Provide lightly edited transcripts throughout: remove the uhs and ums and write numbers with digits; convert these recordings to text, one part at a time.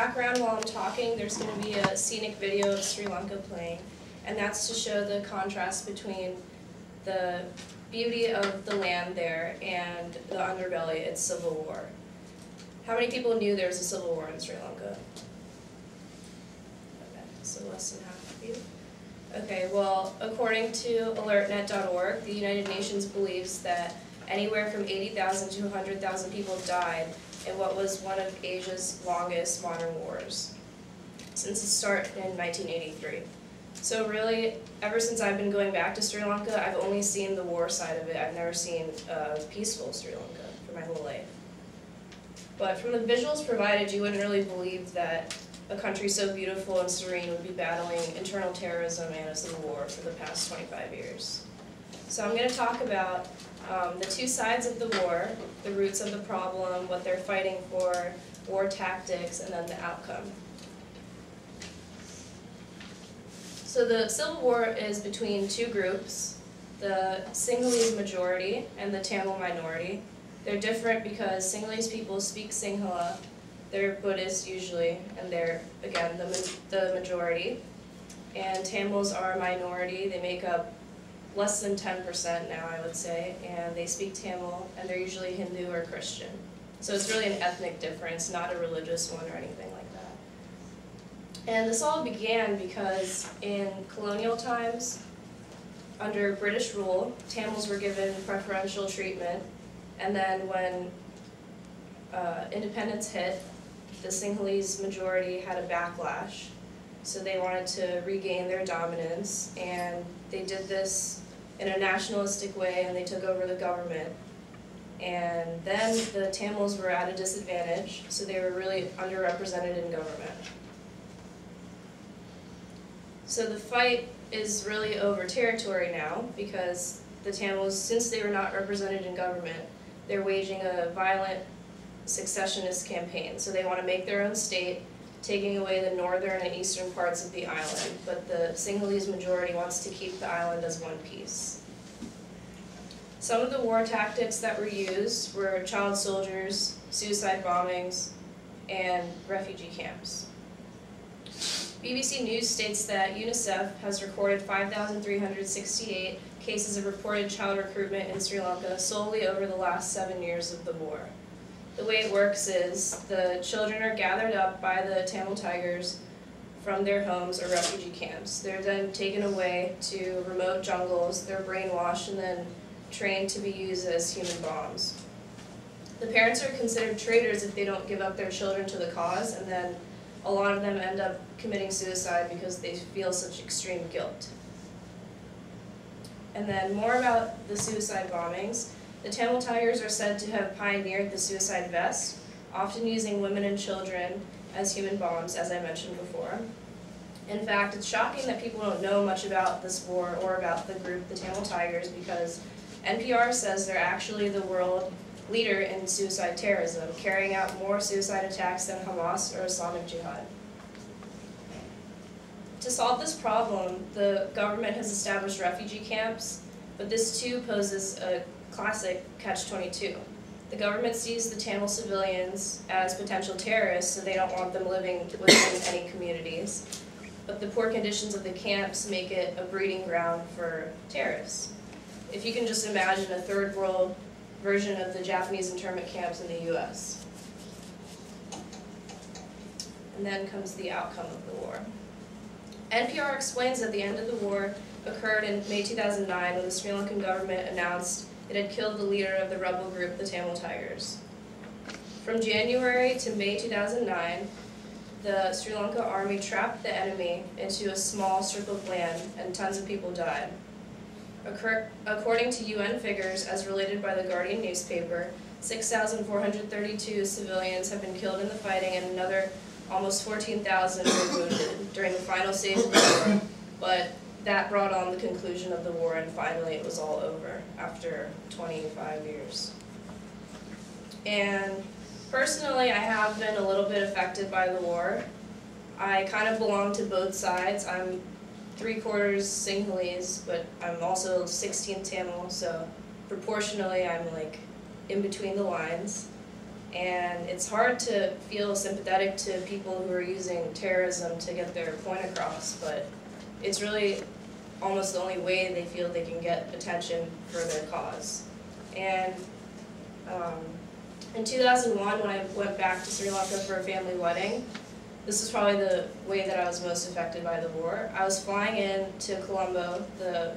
background while I'm talking, there's going to be a scenic video of Sri Lanka playing, and that's to show the contrast between the beauty of the land there and the underbelly, its civil war. How many people knew there was a civil war in Sri Lanka? Okay, so less than half of you. Okay, well, according to alertnet.org, the United Nations believes that anywhere from 80,000 to 100,000 people died in what was one of Asia's longest modern wars since its start in 1983. So really, ever since I've been going back to Sri Lanka, I've only seen the war side of it. I've never seen peaceful Sri Lanka for my whole life. But from the visuals provided, you wouldn't really believe that a country so beautiful and serene would be battling internal terrorism and a civil war for the past 25 years. So I'm going to talk about the two sides of the war, the roots of the problem, what they're fighting for, war tactics, and then the outcome. So the Civil War is between two groups, the Sinhalese majority and the Tamil minority. They're different because Sinhalese people speak Sinhala, they're Buddhist usually, and they're, again, the majority. And Tamils are a minority, they make up less than 10% now, I would say, and they speak Tamil, and they're usually Hindu or Christian. So it's really an ethnic difference, not a religious one or anything like that. And this all began because in colonial times, under British rule, Tamils were given preferential treatment, and then when independence hit, the Sinhalese majority had a backlash. So they wanted to regain their dominance, and they did this in a nationalistic way, and they took over the government. And then the Tamils were at a disadvantage, so they were really underrepresented in government. So the fight is really over territory now, because the Tamils, since they were not represented in government, they're waging a violent secessionist campaign. So they want to make their own state, taking away the northern and eastern parts of the island, but the Sinhalese majority wants to keep the island as one piece. Some of the war tactics that were used were child soldiers, suicide bombings, and refugee camps. BBC News states that UNICEF has recorded 5,368 cases of reported child recruitment in Sri Lanka solely over the last 7 years of the war. The way it works is the children are gathered up by the Tamil Tigers from their homes or refugee camps. They're then taken away to remote jungles, they're brainwashed, and then trained to be used as human bombs. The parents are considered traitors if they don't give up their children to the cause, and then a lot of them end up committing suicide because they feel such extreme guilt. And then more about the suicide bombings. The Tamil Tigers are said to have pioneered the suicide vest, often using women and children as human bombs, as I mentioned before. In fact, it's shocking that people don't know much about this war or about the group, the Tamil Tigers, because NPR says they're actually the world leader in suicide terrorism, carrying out more suicide attacks than Hamas or Islamic Jihad. To solve this problem, the government has established refugee camps, but this too poses a classic catch-22. The government sees the Tamil civilians as potential terrorists, so they don't want them living within any communities. But the poor conditions of the camps make it a breeding ground for terrorists. If you can just imagine a third world version of the Japanese internment camps in the US. And then comes the outcome of the war. NPR explains that the end of the war occurred in May 2009 when the Sri Lankan government announced it had killed the leader of the rebel group, the Tamil Tigers. From January to May 2009, the Sri Lanka army trapped the enemy into a small strip of land, and tons of people died. According to UN figures, as related by the Guardian newspaper, 6,432 civilians have been killed in the fighting, and another almost 14,000 were wounded during the final stage of the war. But that brought on the conclusion of the war, and finally it was all over after 25 years. And personally, I have been a little bit affected by the war. I kind of belong to both sides. I'm 3/4 Sinhalese, but I'm also 16 Tamil, so proportionally I'm like in between the lines. And it's hard to feel sympathetic to people who are using terrorism to get their point across, but it's really almost the only way they feel they can get attention for their cause. And in 2001, when I went back to Sri Lanka for a family wedding, this was probably the way that I was most affected by the war. I was flying in to Colombo, the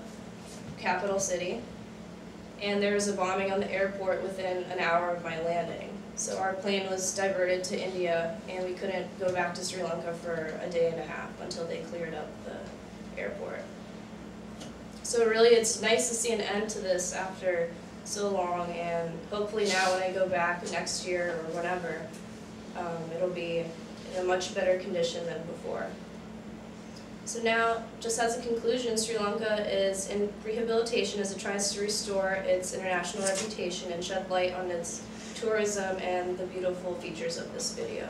capital city, and there was a bombing on the airport within an hour of my landing. So our plane was diverted to India, and we couldn't go back to Sri Lanka for a day and a half until they cleared up the airport. So really, it's nice to see an end to this after so long, and hopefully now when I go back next year or whenever, it'll be in a much better condition than before. So now, just as a conclusion, Sri Lanka is in rehabilitation as it tries to restore its international reputation and shed light on its tourism and the beautiful features of this video.